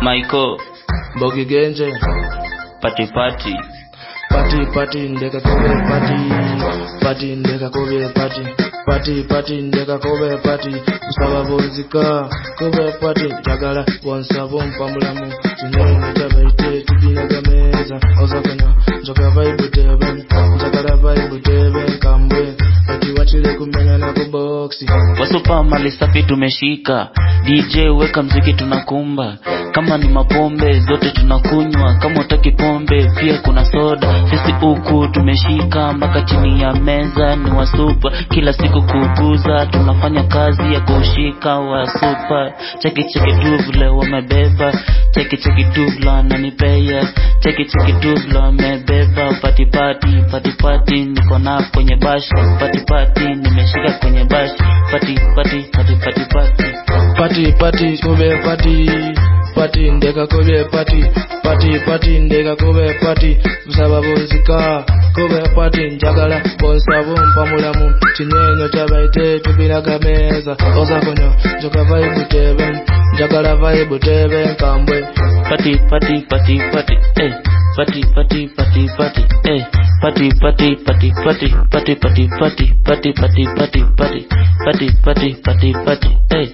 Michael Bogi Genje Party Party ndeka kobe party ndeka kobe party ndeka kobe party usaba bonzika kobe party jagala bonsabo mpamulamu kinene tabaite tubinaga meza ozakona njoka vibe tebe jagala vibe tebe kambwe ati watile kumenya na kuboxi wasupa mali safi tumeshika DJ weka mziki tunakumba kama ni mapombe zote tunakunywa kama utaki pombe pia kuna soda sisi huku tumeshika mpaka chini ya meza ni wasupa kila siku kukuza tunafanya kazi ya kushika wasupa cheki tu vile wamebeba cheki tu vile wananipea cheki tu vile wamebeba party niko na kwenye bash party nimeshika kwenye bash party kobe party ndeka kobe party ndeka kobe party usaba bonzika kobe party njagala bonsabo mpamulamu kinyenyo tabaite tubinaga meza ozakonyo njoka vibe tebe njagala vibe tebe kambwe party eh party eh party eh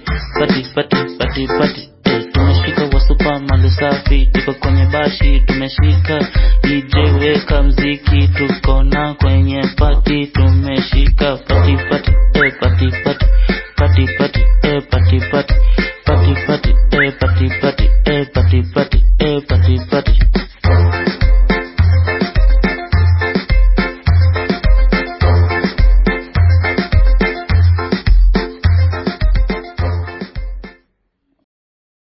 party tumeshika wasupa mali safi tuko kwenye bashi tumeshika DJ weka mziki tuko na kwenye party tumeshika party